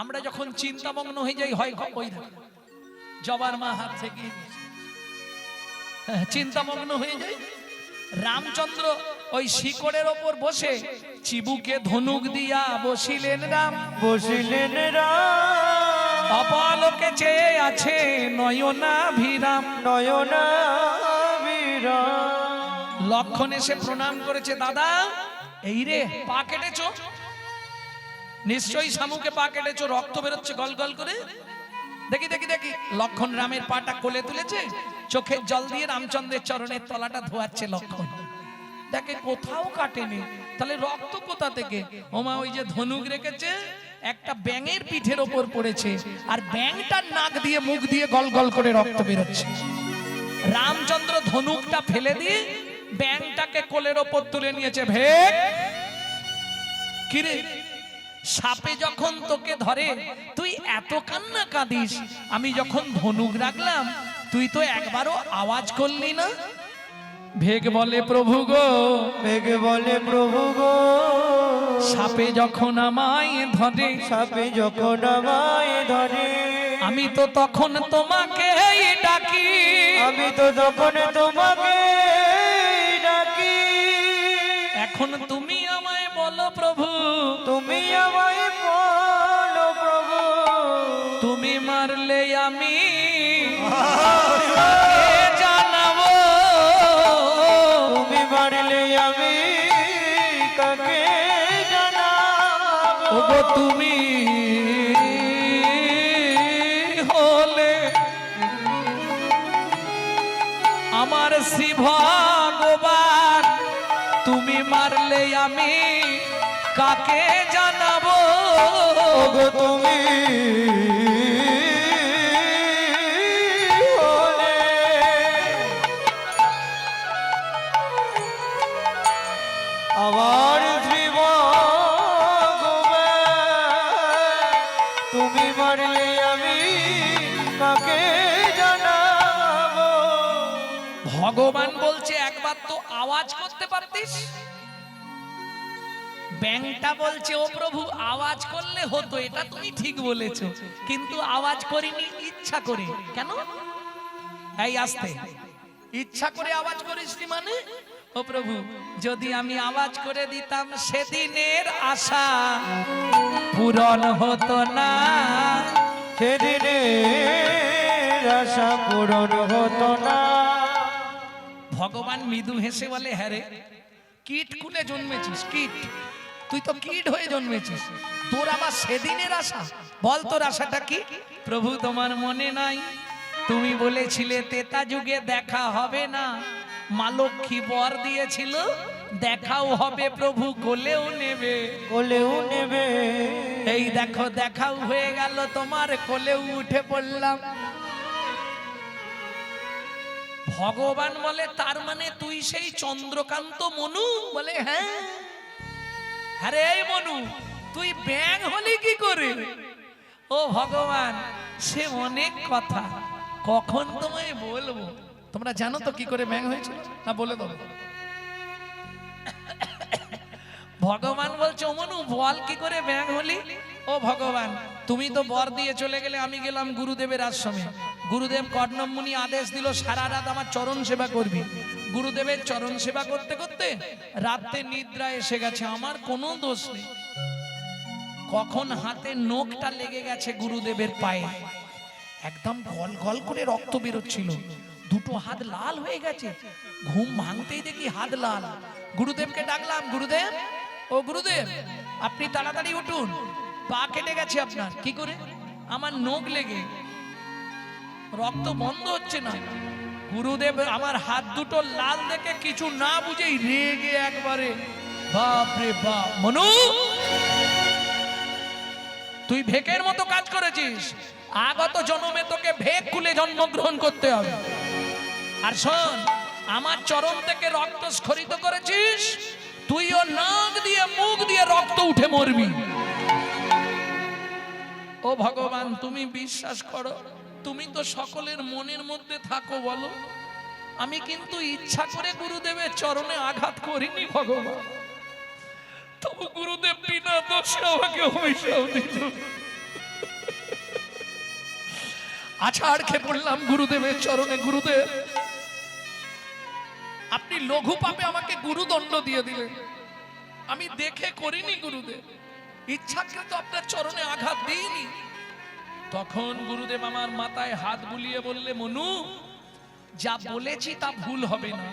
আমরা যখন চিন্তামগ্ন হয়ে যাই হয় ওই জবার মা হাত থেকে চিন্তামগ্ন হয়ে যাই। রামচন্দ্র ওই শিকড়ের ওপর বসে চিবুকে ধনুক দিয়া বসিলেন রাম, বসিলেন রাম, অপলকে চেয়ে আছে নয়নাভিরাম, নয়নাভিরাম। লক্ষণ এসে প্রণাম করেছে, দাদা এই রে পা কেটেছো, নিশ্চয়ই শামুকে পা কেটেছো, রক্ত বেরোচ্ছে গল গল করে। দেখি দেখি দেখি, লক্ষণ রামের পাটা কোলে তুলেছে, চোখের জল দিয়ে রামচন্দ্রের চরণের তলাটা ধোয়াচ্ছে লক্ষণ। দেখে কোথাও কাটেনি, তাহলে রক্ত কোথা থেকে? ওমা ওই যে ধনুক রেখেছে একটা ব্যাঙের পিঠের ওপর পড়েছে, আর ব্যাঙটার নাক দিয়ে মুখ দিয়ে গল গল করে রক্ত বেরোচ্ছে। রামচন্দ্র ধনুকটা ফেলে দিয়ে ব্যাঙটাকে কোলের ওপর তুলে নিয়েছে। ভেক কিরে, সাপে যখন তোকে ধরে তুই এত কান্না কাঁদিস, আমি যখন ধনুক রাখলাম তুই তো একবারও আওয়াজ করলি না। ভেগ বলে প্রভু গো, বেগ বলে প্রভু গো, সাপে যখন আমায় ধরে, সাপে যখন আমায় ধরে, আমি তো তখন তোমাকে ডাকি, আমি তো তখন তোমাকে ডাকি। এখন তুমি আমায় বলো প্রভু, তুমি আমায় বলো প্রভু, তুমি মারলে আমি কাকে জানাবো, তুমি মারলে আমি কাকে জানাবো। ওগো তুমি হলে আমার শ্রী ভগবান, তুমি মারলে আমি কাকে জানাবো, ওগো তুমি হলে আমার শ্রী ভগবান, তুমি মারলে আমি কাকে জানাবো। ভগবান বলছে একবার তো আওয়াজ করতে পারতিস। ব্যাংটা বলছে ও প্রভু আওয়াজ করলে হতো, এটা তুমি ঠিক বলেছো, কিন্তু আওয়াজ করিনি ইচ্ছা করে। কেন? এই আসতে ইচ্ছা করে আওয়াজ করিসনি মানে? ও প্রভু যদি আমি আওয়াজ করে দিতাম সেদিনের আশা পূরণ হতো না, সেদিনের আশা পূরণ হতো না। ভগবান মৃদু হেসে বলে, হ্যাঁ রে, কীট কুলে জন্মেছিস, কীট, তুই তো কীট হয়ে জন্মেছিস, তোর আবার সেদিনের আশা? বল তোর আশাটা কি? প্রভু তোমার মনে নাই তুমি বলেছিলে তেতা যুগে দেখা হবে না, মা লক্ষ্মী বর দিয়েছিল দেখাও হবে, প্রভু কোলেও নেবে, কোলেও নেবে। এই দেখো দেখাও হয়ে গেল, তোমার কোলেও উঠে পড়লাম। ভগবান বলে তার মানে তুই সেই চন্দ্রকান্ত মনু? বলে হ্যাঁ। আরে এই মনু, তুই ব্যাঙ হলি কি করে? ও ভগবান সে অনেক কথা, কখন তোমায় বলবো। তোমরা জানো তো কি করে ব্যাঙ হয়েছিল না? বলে দেবো। ভগবান বলছে ও মনু বল কি করে ব্যাঙ হলি? ও ভগবান তুমি তো বর দিয়ে চলে গেলে, আমি গেলাম গুরুদেবের আশ্রমে, গুরুদেব কর্ণম মুনি আদেশ দিল সারা রাত আমার চরণ সেবা করবি। গুরুদেবের চরণ সেবা করতে করতে রাতে নিদ্রা এসে গেছে, আমার কোনো দোষ নেই। কখন হাতে নখটা লেগে গেছে গুরুদেবের পায়ে, একদম গল গল করে রক্ত বেরোচ্ছিল, দুটো হাত লাল হয়ে গেছে। ঘুম ভাঙতেই দেখি হাত লাল। গুরুদেবকে ডাকলাম, গুরুদেব ও গুরুদেব আপনি তাড়াতাড়ি উঠুন, পা কেটে গেছে আপনার। কি করে? আমার নখ লেগে রক্ত বন্ধ হচ্ছে না। গুরুদেব আমার হাত দুটো লাল দেখে কিছু না বুঝেই রেগে একবারে, বাপ রে বাপ মনু তুই ভেকের মতো কাজ করেছিস, আগত জন্মে তোকে ভেক খুলে জন্মগ্রহণ করতে হবে। আর শোন, আমার চরণ থেকে রক্ত স্খলিত করেছিস, তুইও নাক দিয়ে মুখ দিয়ে রক্ত উঠে মরবি। ও ভগবান তুমি বিশ্বাস করো, তুমি তো সকলের মনের মধ্যে থাকো বলো, আমি কিন্তু ইচ্ছা করে গুরুদেবের চরণে আঘাত করিনি ভগবান। তবু গুরুদেব বিনা দোষে আমাকে অভিশাপ দিল। আছাড় খেয়ে পড়লাম গুরুদেবের চরণে। গুরুদেব, আপনি লঘু পাপে আমাকে গুরুদণ্ড দিয়ে দিলেন, আমি দেখে করিনি গুরুদেব, ইচ্ছাকৃত আপনার চরণে আঘাত দিইনি। তখন গুরুদেব আমার মাথায় হাত বুলিয়ে বললে, মনু, যা বলেছি তা ভুল হবে না,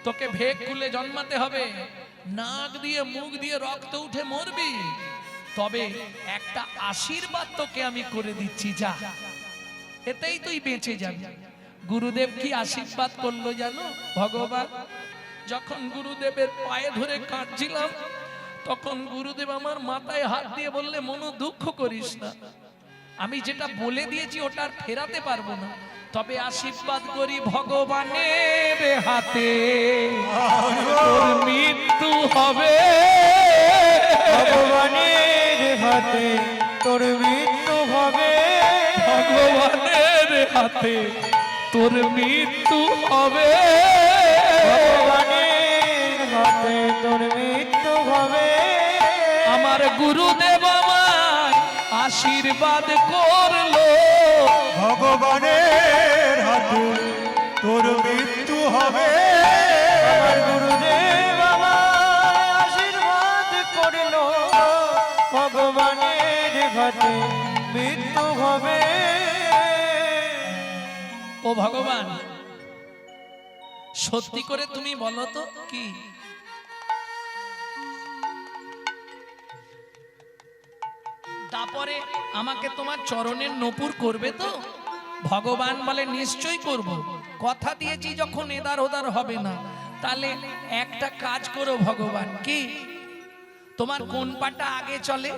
তোকে ভেগ খুলে জন্মাতে হবে, নাক দিয়ে মুখ দিয়ে রক্ত উঠে মরবি, তবে একটা আশীর্বাদ তোকে আমি করে দিচ্ছি, যা, এতেই তুই বেঁচে যাবি। গুরুদেব কি আশীর্বাদ করলো জানো ভগবান? যখন গুরুদেবের পায়ে ধরে কাঁদছিলাম, তখন গুরুদেব আমার মাথায় হাত দিয়ে বললে, মনু, দুঃখ করিস না, আমি যেটা বলে দিয়েছি ওটা আর ফেরাতে পারবো না, তবে আশীর্বাদ করি ভগবানের হাতে তোর মৃত্যু হবে, ভগবানের হাতে তোর মৃত্যু হবে, ভগবানের হাতে তোর মৃত্যু হবে, ভগবানের হাতে তোর মৃত্যু হবে। আমার গুরুদেব আমায় আশীর্বাদ করলো, ভগবানের হাতে তোর মৃত্যু হবে। আমার গুরুদেব আমায় আশীর্বাদ করিল, ভগবানের হাতে মৃত্যু হবে। ও ভগবান, সত্যি করে তুমি বলো তো কি তারপরে আমাকে তোমার চরণের নপুর করবে তো? ভগবান বলে, নিশ্চয়ই করব, কথা দিয়েছি যখন এদার ওদার হবে না। তাহলে একটা কাজ করো ভগবান। কি? তোমার কোন পাটা আগে চলে?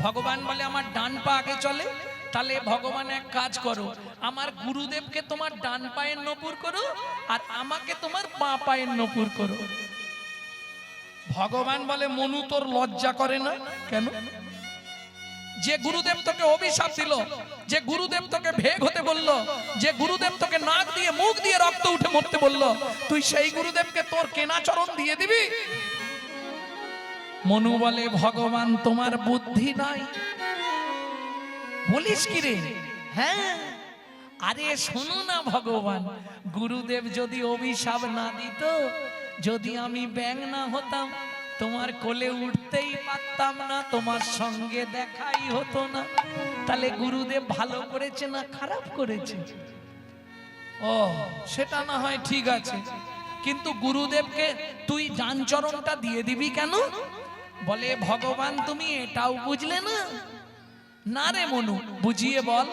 ভগবান বলে, আমার ডান পা আগে চলে। তাহলে ভগবান এক কাজ করো, আমার গুরুদেবকে তোমার ডান পায়ের নপুর করো, আর আমাকে তোমার বাঁ পায়ের নপুর করো। ভগবান বলে, মনু, তোর লজ্জা করে না কেন? যে গুরুদেব তোকে অভিশাপ দিল, যে গুরুদেব তোকে ভেগ হতে বলল, যে গুরুদেব তোকে নাক দিয়ে মুখ দিয়ে রক্ত উঠে মরতে বলল, তুই সেই গুরুদেবকে তোর কেনা চরণ দিয়ে দিবি? মনু বলে, ভগবান, তোমার বুদ্ধি নাই। বলিস কি রে? হ্যাঁ, আরে শোনো না ভগবান, গুরুদেব যদি অভিশাপ না দিত, যদি আমি ব্যাঙ না হতাম, তোমার কোলে উঠতেই পারতাম না, তোমার সঙ্গে দেখাই হতো না, তাহলে গুরুদেব ভালো করেছে না খারাপ করেছে? ও, সেটা না হয় ঠিক আছে, কিন্তু গুরুদেবকে তুই জানচরণটা দিয়ে দিবি কেন? বলে, ভগবান, তুমি এটাও বুঝলে না? না রে মনু, বুঝিয়ে বল।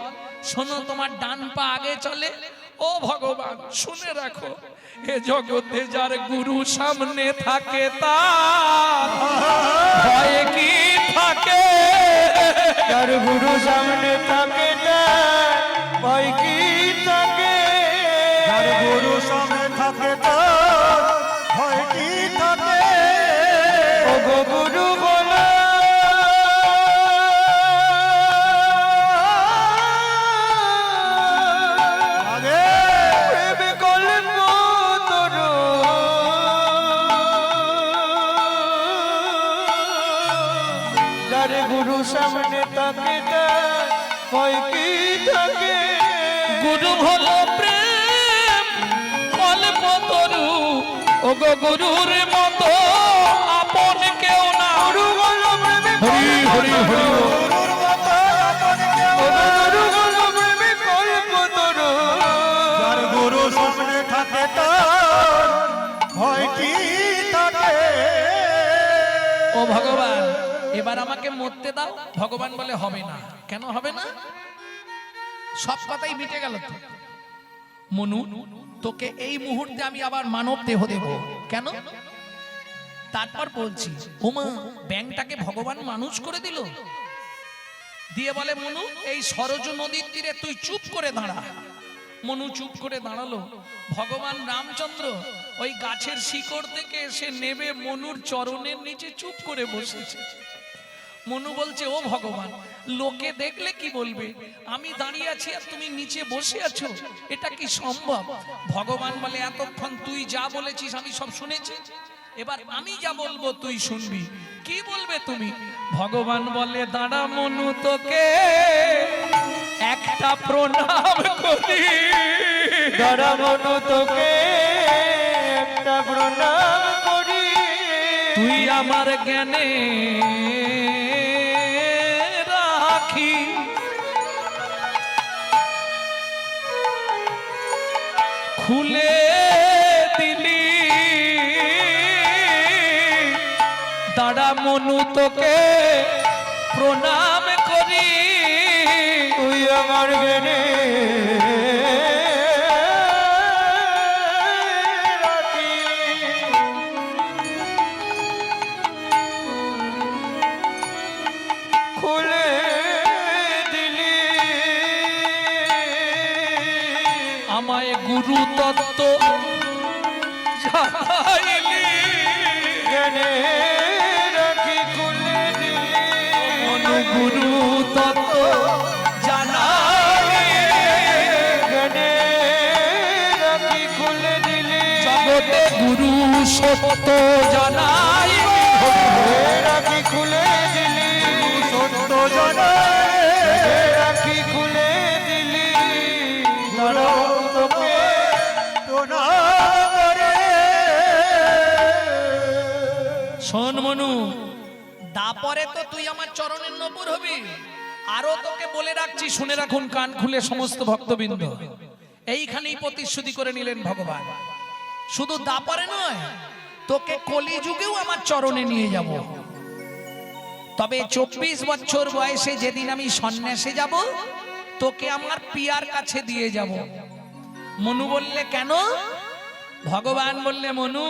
শোনো, তোমার ডান পা আগে চলে। ও ভগবান, শুনে রাখো, এ জগতে যার গুরু সামনে থাকে তার ভয় কি থাকে? যার গুরু সামনে থাকে তার ভয় কি থাকে? যার গুরু সামনে থাকে তার ভয় কি থাকে? ও গো গুরু বলো, আগে প্রেমে কল্প তরু, যার গুরু সামনে থাকে তার ভয় কি থাকে? গুরু হলো প্রেম কল্পতরু, ও গো গুরুর মতো আপন কেউ না। গুরু বলো প্রেমে হরি হরি হরি বল। গুরুর মতো আপন কেউ ও নাই। গুরু বলো প্রেমে কল্প তরু, যার গুরু সামনে থাকে তার ভয় কি থাকে? ও ভগবান, এবার আমাকে মরতে দাও। ভগবান বলে, হবে না। কেন হবে না? সব কথাই মিটে গেল তো। মনু, তোকে এই মুহূর্তে আমি আবার মানব দেহ দেব। কেন? তারপর বলছি, ওমা, ব্যাংটাকে ভগবান মানুষ করে দিল। দিয়ে বলে, মনু, এই সরজ নদীর তীরে তুই চুপ করে দাঁড়া। মনু চুপ করে দাঁড়ালো। ভগবান রামচন্দ্র ওই গাছের শিকড় থেকে এসে নেবে মনুর চরণের নিচে চুপ করে বসেছে। মনু বলছে, ও ভগবান, লোকে দেখলে কি বলবে? আমি দাঁড়িয়ে আছি আর তুমি নিচে বসে আছো, এটা কি সম্ভব? ভগবান বলে, এতক্ষণ তুই যা বলেছিস আমি সব শুনেছি, এবার আমি যা বলবো তুই শুনবি। কি বলবে তুমি? ভগবান বলে, দাঁড়া মনু, তোকে একটা একটা প্রণাম করি। দাঁড়া মনু তোকে একটা প্রণাম করি। তুই আমার জ্ঞানে রাখি, খুলে দিলি। দাঁড়া মনু তোকে প্রণাম করি। তুই আমার জ্ঞানে রাখি। খুলে দিলি আমায় গুরু তত্ত্ব জানাইলি। জ্ঞানে রাখি। খুলে দিলি মনু গুরু তত্ত্ব জানাইলি। জ্ঞানে রাখি। খুলে দিলি জগতে গুরু সত্য জানাই। রাখি। খুলে দিলি সত্য জানে রাখি। খুলে দিলি দাঁড়াও তোকে প্রণাম করে। শোন মনু, দাপরে তো তুই আমার চরণের নপুর হবি। আরো তোকে বলে রাখছি, শুনে রাখুন কান খুলে সমস্ত ভক্তবৃন্দ। এইখানেই প্রতিশ্রুতি করে নিলেন ভগবান। শুধু দাপরে নয়, তোকে কলিযুগেও আমার চরণে নিয়ে যাব। তবে 24 বছর বয়সে যেদিন আমি সন্ন্যাসে যাব, তোকে আমার পিয়ার কাছে দিয়ে যাব। মনু বললে কেন? ভগবান বললে মনু,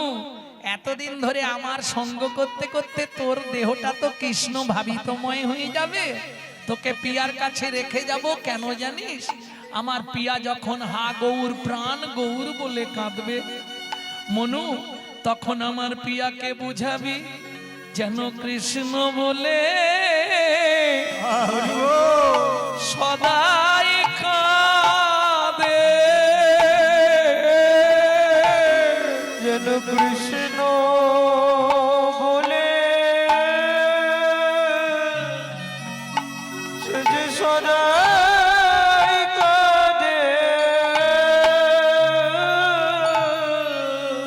এতদিন ধরে আমার সঙ্গ করতে করতে তোর দেহটা তো কৃষ্ণ ভাবিতময় হয়ে যাবে। তোকে পিয়ার কাছে রেখে যাব কেন জানিস? আমার পিয়া যখন হা গৌর প্রাণ গৌর বলে কাঁদবে মনু, তখন আমার পিয়াকে বুঝাবি যেন কৃষ্ণ বলে সদাই কাঁদে। যেন কৃষ্ণ বলে সে যে সদাই কাঁদে।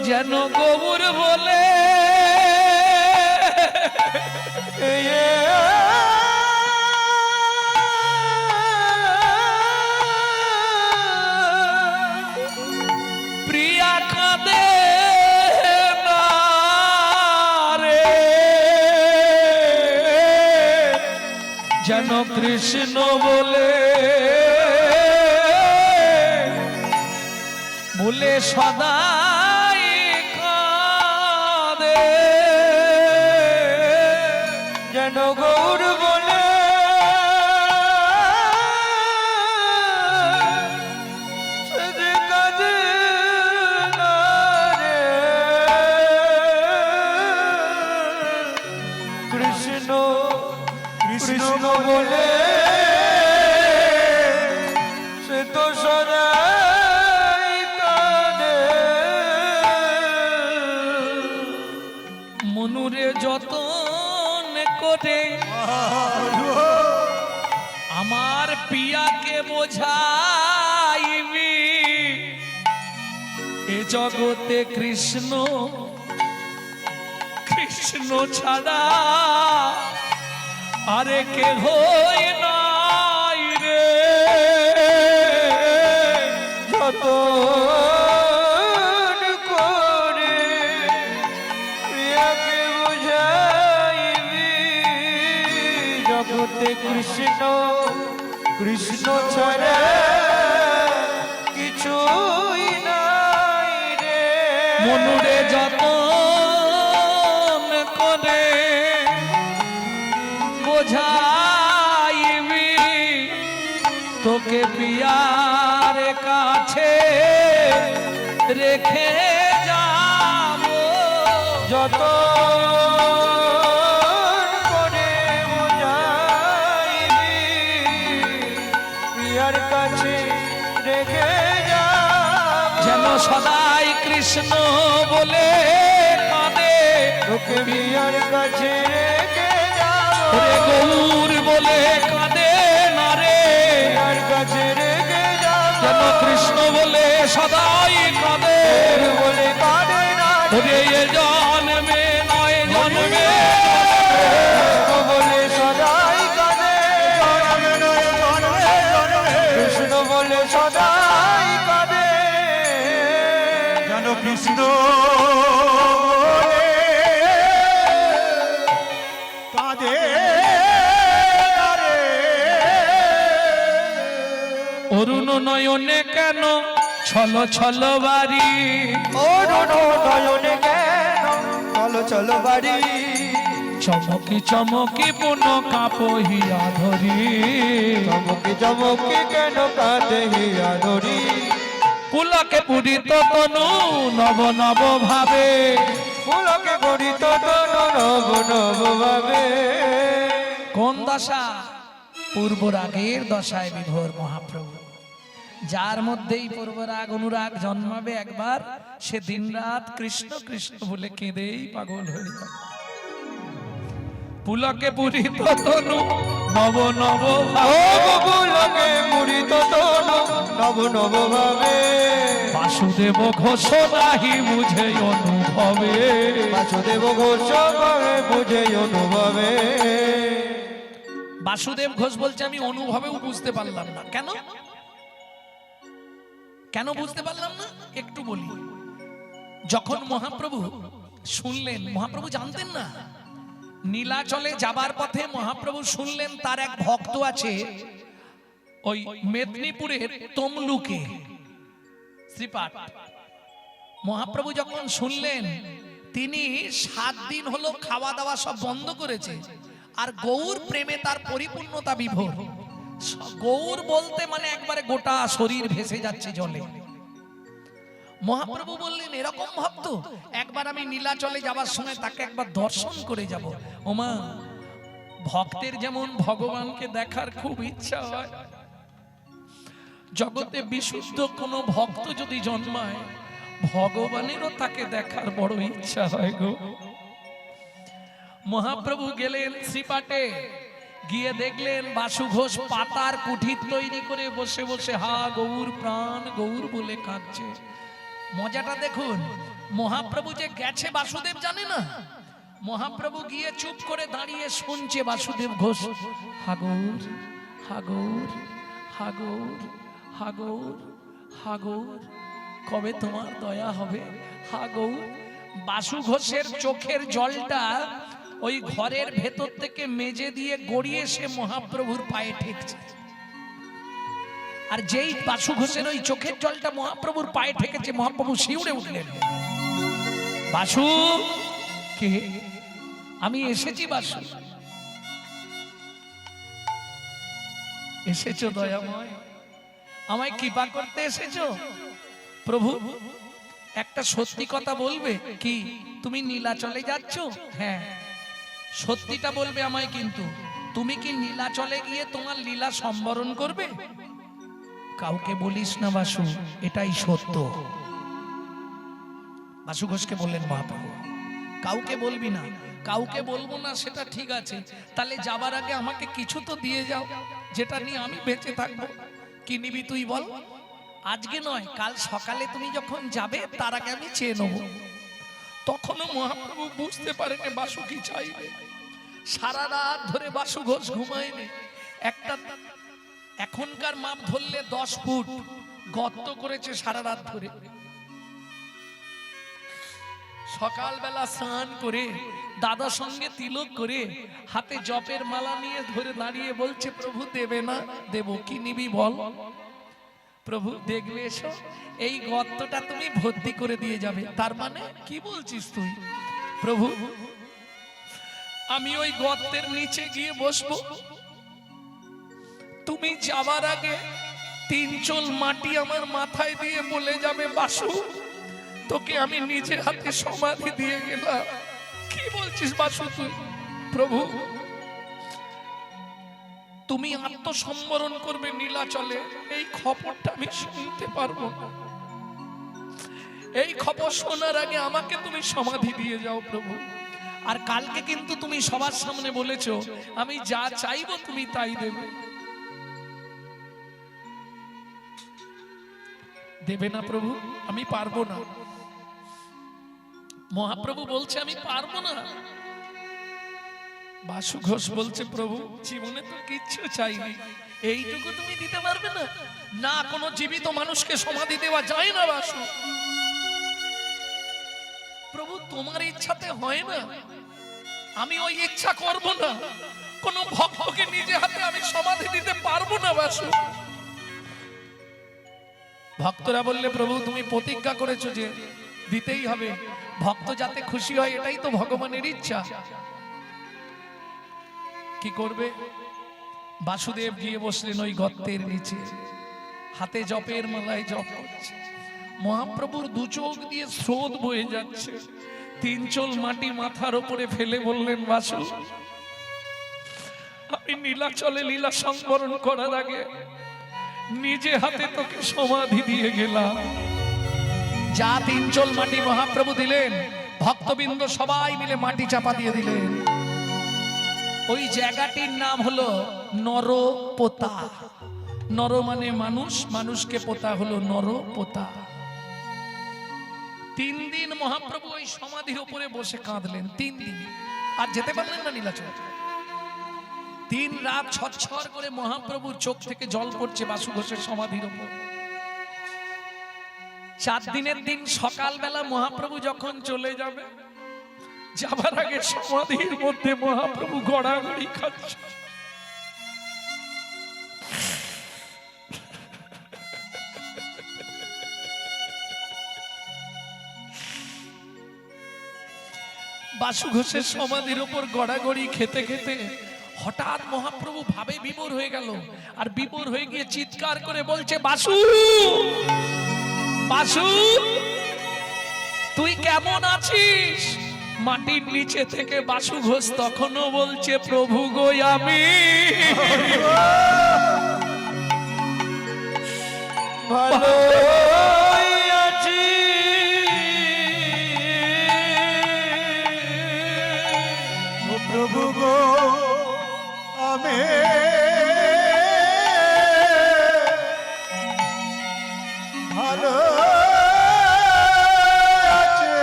যেন গৌর বলে প্রিয়া কাঁদে না রে। যেন কৃষ্ণ বলে বলে সদাই কাঁদে। যেন গৌর বলে সে যে কাঁদে না রে। কৃষ্ণ কৃষ্ণ বলে সে তো সদাই কাঁদে। মনুরে যতন করে আমার পিয়াকে বোঝাইবি, এ জগতে কৃষ্ণ কৃষ্ণ ছাড়া আরে কে হই নাই রে। যতন করে প্রিয়াকে বুঝাইবি, জগতে কৃষ্ণ কৃষ্ণ ছাড়া কিছুই নাই রে। মনুরে যতন করে বোঝাইবি, তোকে পিয়ার কাছে রেখে যাব। যত করে বোঝাইবি, প্রিয়ার কাছে রেখে যাব। যেন সদাই কৃষ্ণ বলে কাঁদে, তোকে প্রিয়ার কাছে রেখে যাব। ওরে গৌর বলে কাঁদে না রে। প্রিয়ার কাছে কেন কৃষ্ণ বলে সদাই কাঁদে বলে কাঁদে না ওরে এ জন্মে নয় জন্মে বলে সদাই কাঁদে কৃষ্ণ বলে সদাই কাঁদে যেন কৃষ্ণ কাঁদে অরুণ নয়নে কেন ছল ছল বাড়ি নয়নে কেন চলো চলো বাড়ি চমকি চমকি পুন কাপহিয়া ধরি চমকে চমকে কেন কাঁদে হিয়া ধরি পুলকে পুরিত তনু নব নব ভাবে পুলকে গড়িত নব নব ভাবে কোন দশা পূর্বরাগের দশায় বিভোর মহাপ্রভু যার মধ্যেই পূর্বরাগ অনুরাগ জন্মাবে একবার সে দিনরাত কৃষ্ণ কৃষ্ণ বলে কেঁদেই পাগল হয়ে যাবে পুলকে পুরিত তনু নব নব ভাবে পুলকে মুড়িত নব নব ভাবে বাসুদেব ঘোষ নাহি বুঝে অনুভবে বাসুদেব ঘোষ ভাবে বুঝে অনুভবে বাসুদেব ঘোষ বলছে আমি অনুভবেও বুঝতে পারলাম না কেন কেন বুঝতে পারলাম না একটু বলি যখন মহাপ্রভু শুনলেন মহাপ্রভু জানতেন না নীলাচলে যাবার পথে মহাপ্রভু শুনলেন তার এক ভক্ত আছে ওই মেদিনীপুরের তমলুকে শ্রীপাঠ মহাপ্রভু যখন শুনলেন তিনি 7 দিন হলো খাওয়া দাওয়া সব বন্ধ করেছে আর গৌর প্রেমে তার পরিপূর্ণতা বিভোর গৌর বলতে মানে একবারে গোটা শরীর ভেসে যাচ্ছে জলে মহাপ্রভু বললেন এরকম ভক্ত একবার আমি নীলাচলে যাবার সময় তাকে একবার দর্শন করে যাব ওমা ভক্তের যেমন ভগবানকে দেখার খুব ইচ্ছা হয় জগতে বিশুদ্ধ কোনো ভক্ত যদি জন্মায় ভগবানেরও তাকে দেখার বড় ইচ্ছা হয় গো মহাপ্রভু গেলেন শ্রীপাটে গিয়ে দেখলেন বাসু ঘোষ পাতার কুঠির তৈরি করে বসে বসে হা গৌর প্রাণ গৌর বলে কাঁদছে মজাটা দেখুন মহাপ্রভু যে গেছে বাসুদেব জানে না মহাপ্রভু গিয়ে চুপ করে দাঁড়িয়ে শুনছে বাসুদেব ঘোষ হাগৌর হাগৌর হাগৌর হাগৌর হাগৌর কবে তোমার দয়া হবে হাগৌর বাসু ঘোষের চোখের জলটা ওই ঘরের ভেতর থেকে মেজে দিয়ে গড়িয়ে সে মহাপ্রভুর পায়ে ঠেকছে আর যেই বাসু ঘোষের ওই চোখের জলটা মহাপ্রভুর পায়ে ঠেকেছে মহাপ্রভু শিউরে উঠলেন বাসু কে আমি এসেছি বাসু এসেছো দয়াময় আমায় কৃপা করতে এসেছো প্রভু একটা সত্যি কথা বলবে কি তুমি নীলাচলে যাচ্ছ হ্যাঁ সত্যিটা বলবে আমায় কিন্তু তুমি কি নীলাচলে গিয়ে তোমার লীলা সম্বরণ করবে কাউকে বলিস না বাসু এটাই সত্য বাসু ঘোষকে বললেন মহাপ্রভু কাউকে বলবি না কাউকে বলবো না সেটা ঠিক আছে তাহলে যাবার আগে আমাকে কিছু তো দিয়ে যাও যেটা নিয়ে আমি বেঁচে থাকবো কি নিবি তুই বল আজকে নয় কাল সকালে তুমি যখন যাবে তার আগে আমি চেয়ে নেবো তখনও মহাপ্রভু বুঝতে পারেনি বাসু কি চাইবে সারা রাত ধরে বাসু ঘোষ ঘুমায়নি একটা এখনকার মাপ ধরলে 10 ফুট গর্ত করেছে সারা রাত ধরে সকালবেলা স্নান করে দাদার সঙ্গে তিলক করে হাতে জপের মালা নিয়ে ধরে দাঁড়িয়ে বলছে প্রভু দেবে না দেব কি নিবি বল প্রভু দেখবে এসো এই গর্তটা তুমি ভর্তি করে দিয়ে যাবে তার মানে কি বলছিস তুই প্রভু আমি ওই গর্তের নিচে গিয়ে বসবো তুমি যাবার আগে 3 চোল মাটি আমার মাথায় দিয়ে বলে যাবে বাসু তোকে আমি নিজে হাতে সমাধি দিয়ে গেলাম কি বলছিস বাসু তুই প্রভু তুমি আত্মসম্বরণ করবে নীলাচলে এই খবরটা আমি শুনতে পারবো না এই খবর শোনার আগে আমাকে তুমি সমাধি দিয়ে যাও প্রভু আর কালকে কিন্তু তুমি সবার সামনে বলেছো আমি যা চাইবো তুমি তাই দেবে দেবে না প্রভু, আমি পারবো না। মহাপ্রভু বলছে আমি পারবো না। বাসু ঘোষ বলছে প্রভু জীবনে তো কিচ্ছু চাইনি, এইটুকু তুমি দিতে পারবে না? না, কোনো জীবিত মানুষকে সমাধি দেওয়া যায় না বাসু। প্রভু তোমার ইচ্ছাতে হয় না, আমি ওই ইচ্ছা করব না। কোন ভক্তকে নিজে হাতে আমি সমাধি দিতে পারবো না বাসু। ভক্তরা বললে প্রভু তুমি প্রতিজ্ঞা করেছো যে দিতেই হবে, ভক্ত যাতে খুশি হয় এটাই তো ভগবানের ইচ্ছা। কি করবে? বাসুদেব গিয়ে বসলেন ওই গর্তের নিচে, হাতে জপের মালায় জপ করছে। মহাপ্রভুর দু চোখ দিয়ে স্রোত বয়ে যাচ্ছে। 3 চোল মাটি মাথার উপরে ফেলে বললেন বাসু আমি নীলাচলে লীলা সংবরণ করার আগে নিজে হাতে তোকে সমাধি দিয়ে গেলাম। যা 3 চোল মাটি মহাপ্রভু দিলেন, ভক্তবৃন্দ সবাই মিলে মাটি চাপা দিয়ে দিলেন। ওই জায়গাটির নাম হলো নরপোতা। নর মানে মানুষ, মানুষকে পোতা হলো নরপোতা। 3 দিন মহাপ্রভু ওই সমাধির উপরে বসে কাঁদলেন। 3 দিন আর যেতে পারলেন না নীলাচল। 3 রাত ছটছর করে মহাপ্রভুর চোখ থেকে জল পড়ছে বাসু ঘোষের সমাধির উপর। 4 দিনের দিন সকালবেলা মহাপ্রভু যখন চলে যাবে, যাবার আগে সমাধির মধ্যে মহাপ্রভু গড়াগড়ি খাচ্ছে। বাসু ঘোষের সমাধির উপর গড়াগড়ি খেতে খেতে হঠাৎ মহাপ্রভু ভাবে বিভোর হয়ে গেল, আর বিভোর হয়ে গিয়ে চিৎকার করে বলছে বাসু, বাসু তুই কেমন আছিস? মাটির নিচে থেকে বাসু ঘোষ তখনও বলছে প্রভু গো আমি ভালো আছি। ও প্রভু গো আমি ভালো আছি।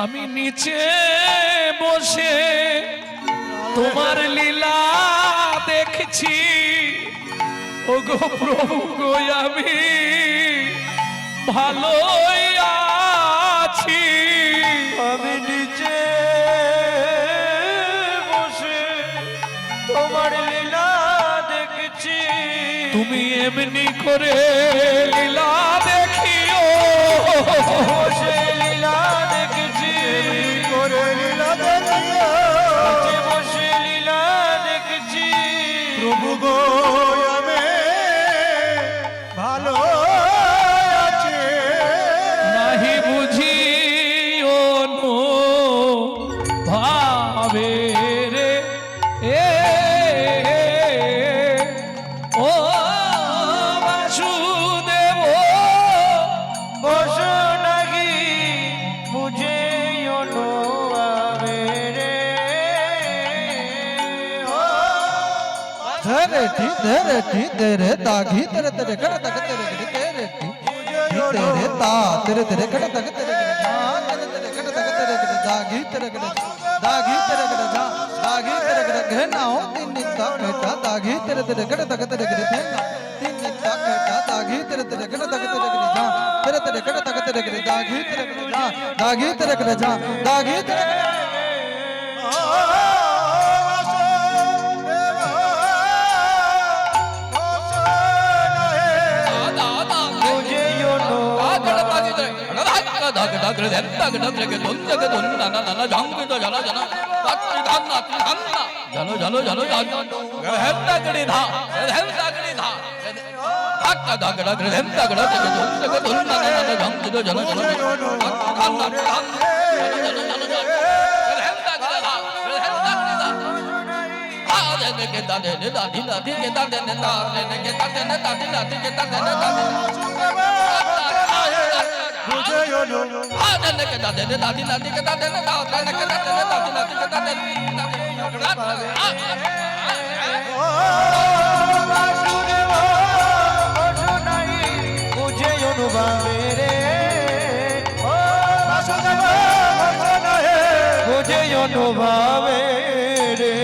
আমি নিচে বসে তোমার লীলা দেখছি। ও গো প্রভু গো আমি ভালোই আছি। আমি নিচে বসে তোমার লীলা দেখছি। তুমি এমনি করে লীলা দেখিও, বসে লীলা দেখছি। করে লীলা দেখিও নিচে বসে লীলা দেখছি। প্রভু গো আমি ভালো আছি। নাহি বুঝি অনু ভাবে রে ও বাসুদেব বসো নাহি বুঝে অনুভাবে রে। ধরে টি তেরে দাঘি তেরে তেরে কড় তক তেরে গড়ি তেরে টি তেরে তা তেরে তেরে কড় তক তেরে গড়ি তা তেরে তেরে কড় তক তেরে গড়ি দাঘি তেরে গড়ি দাঘি তেরে গড়ি যা दागी तेरे गड़े घना हो तीन नित्ता बेटा दागी तेरे तेरे गड़े तक तेरे गड़े थेंगा तीन नित्ता बेटा दागी तेरे तेरे गड़े तक तेरे गड़े जा तेरे तेरे गड़े तक तेरे गड़े दागी तेरे गड़े जा दागी तेरे गड़े जा दागी तेरे मुझे यो नो Oh, অনুভাবে রে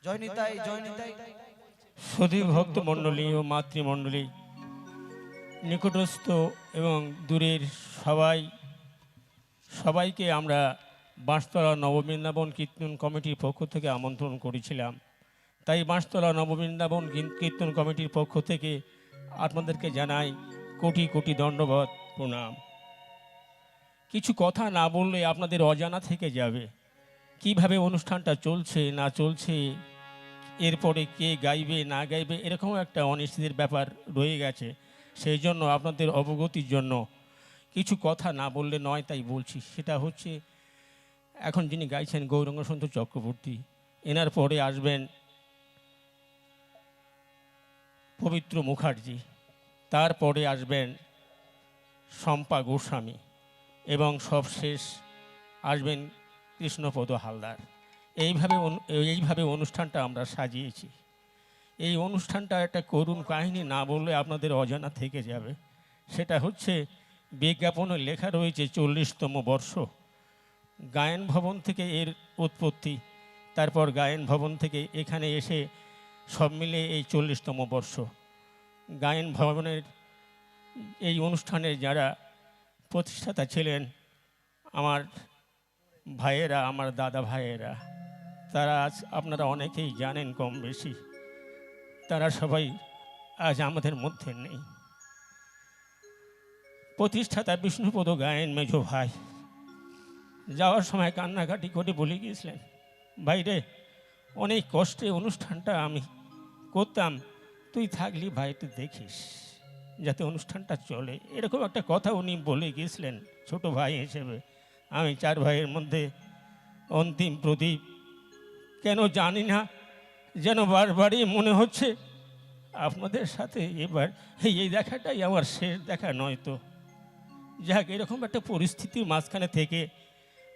জয় নিতাই, জয় নিতাই। সুধী ভক্ত মণ্ডলী ও মাতৃমণ্ডলী, নিকটস্থ এবং দূরের সবাইকে আমরা বাঁশতলা নববৃন্দাবন কীর্তন কমিটির পক্ষ থেকে আমন্ত্রণ করেছিলাম। তাই বাঁশতলা নববৃন্দাবন কীর্তন কমিটির পক্ষ থেকে আপনাদেরকে জানাই কোটি কোটি দণ্ডবত প্রণাম। কিছু কথা না বললে আপনাদের অজানা থেকে যাবে, কিভাবে অনুষ্ঠানটা চলছে না চলছে, এরপরে কে গাইবে না গাইবে, এরকম একটা অনিশ্চিতের ব্যাপার রয়ে গেছে। সেই জন্য আপনাদের অবগতির জন্য কিছু কথা না বললে নয়, তাই বলছি। সেটা হচ্ছে, এখন যিনি গাইছেন গৌরাঙ্গ সন্তোষ চক্রবর্তী, এনার পরে আসবেন পবিত্র মুখার্জি, তারপরে আসবেন শম্পা গোস্বামী এবং সবশেষ আসবেন কৃষ্ণপদ হালদার। এইভাবে অনুষ্ঠানটা আমরা সাজিয়েছি। এই অনুষ্ঠানটা একটা করুণ কাহিনী না বললে আপনাদের অজানা থেকে যাবে। সেটা হচ্ছে, বিজ্ঞাপনে লেখা রয়েছে 40তম বর্ষ। গায়ন ভবন থেকে এর উৎপত্তি, তারপর গায়ন ভবন থেকে এখানে এসে সব মিলে এই 40তম বর্ষ। গায়ন ভবনের এই অনুষ্ঠানের যারা প্রতিষ্ঠাতা ছিলেন, আমার ভাইয়েরা, আমার দাদা ভাইয়েরা, তারা আজ আপনারা অনেকেই জানেন কম বেশি, তারা সবাই আজ আমাদের মধ্যে নেই। প্রতিষ্ঠাতা বিষ্ণুপদ গায়েন মেজো ভাই যাওয়ার সময় কান্নাকাটি করে বলে গিয়েছিলেন, ভাই রে, অনেক কষ্টে অনুষ্ঠানটা আমি করতাম, তুই থাকলি ভাই, তুই দেখিস যাতে অনুষ্ঠানটা চলে। এরকম একটা কথা উনি বলে গিয়েছিলেন ছোট ভাই হিসেবে। আমি 4 ভাইয়ের মধ্যে অন্তিম প্রদীপ। কেন জানি না, যেন বারবারই মনে হচ্ছে আপনাদের সাথে এবার এই দেখাটাই আমার শেষ দেখা নয় তো। যাক, এরকম একটা পরিস্থিতির মাঝখানে থেকে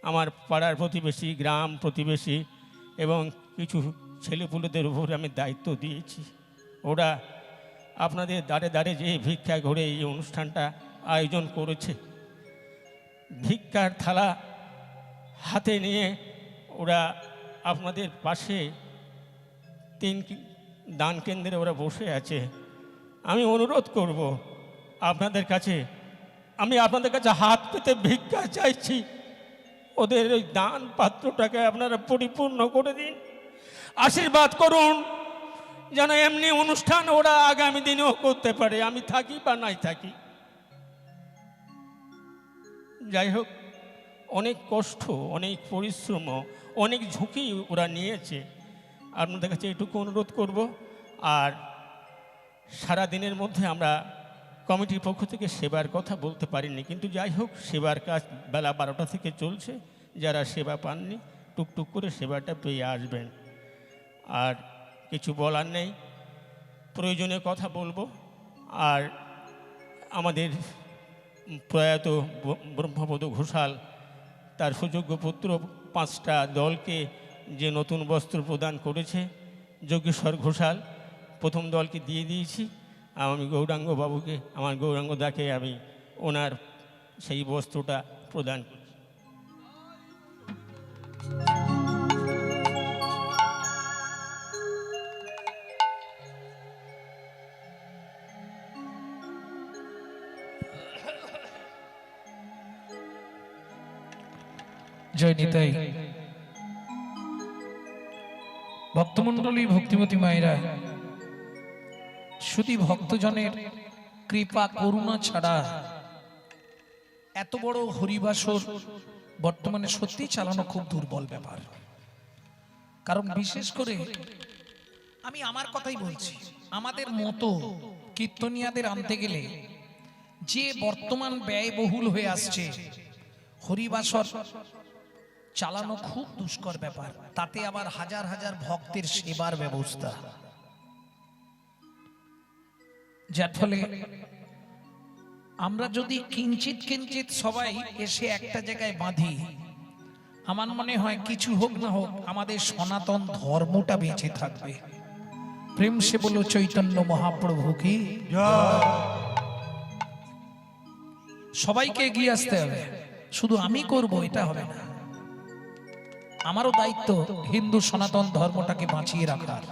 আমার পাড়ার প্রতিবেশী, গ্রাম প্রতিবেশী এবং কিছু ছেলেপুলেদের উপর আমি দায়িত্ব দিয়েছি। ওরা আপনাদের দাঁড়ে দাঁড়ে যে ভিক্ষা করে এই অনুষ্ঠানটা আয়োজন করেছে, ভিক্ষার থালা হাতে নিয়ে ওরা আপনাদের পাশে 3 দান কেন্দ্রে ওরা বসে আছে। আমি অনুরোধ করব আপনাদের কাছে, আমি আপনাদের কাছে হাত পেতে ভিক্ষা চাইছি, ওদের ওই দান পাত্রটাকে আপনারা পরিপূর্ণ করে দিন, আশীর্বাদ করুন যেন এমনি অনুষ্ঠান ওরা আগামী দিনেও করতে পারে, আমি থাকি বা নাই থাকি। যাই হোক, অনেক কষ্ট, অনেক পরিশ্রম, অনেক ঝুঁকি ওরা নিয়েছে। আপনাদের কাছে এটুকু অনুরোধ করব। আর সারা দিনের মধ্যে আমরা কমিটির পক্ষ থেকে সেবার কথা বলতে পারিনি, কিন্তু যাই হোক, সেবার কাজ বেলা 12টা থেকে চলছে। যারা সেবা পাননি টুকটুক করে সেবাটা পেয়ে আসবেন। আর কিছু বলার নেই, প্রয়োজনীয় কথা বলবো। আর আমাদের প্রয়াত ব্রহ্মপদ ঘোষাল তার সুযোগ্য পুত্র 5টা দলকে যে নতুন বস্ত্র প্রদান করেছে, যজ্ঞেশ্বর ঘোষাল প্রথম দলকে দিয়ে দিয়েছি। আমি গৌরাঙ্গ বাবুকে, আমার গৌরাঙ্গ দাকে আমি ওনার সেই বস্ত্রটা প্রদান করছি। জয় নিতাই। ভক্তমণ্ডলী, ভক্তিমতী মায়েরা, শুধু ভক্তজনের কৃপা করুণা ছাড়া এত বড় হরিবাসর বর্তমানে সত্যি চালানো খুব দুর্বল ব্যাপার। কারণ বিশেষ করে আমি আমার কথাই বলছি, আমাদের মতো কীর্তনিয়াদের আনতে গেলে যে বর্তমান ব্যয়বহুল হয়ে আসছে, হরিবাসর চালানো খুব দুষ্কর ব্যাপার। তাতে আবার হাজার হাজার ভক্তের সেবার ব্যবস্থা, যার ফলে আমরা যদি কিঞ্চিত কিঞ্চিত সবাই এসে একটা জায়গায় বাঁধি, আমার মনে হয় কিছু হোক না হোক আমাদের সনাতন ধর্মটা বেঁচে থাকবে। প্রেম সে বলো চৈতন্য মহাপ্রভু কি। সবাইকে এগিয়ে আসতে হবে, শুধু আমি করব এটা হবে না। আমারও দায়িত্ব হিন্দু সনাতন ধর্মটাকে বাঁচিয়ে রাখার।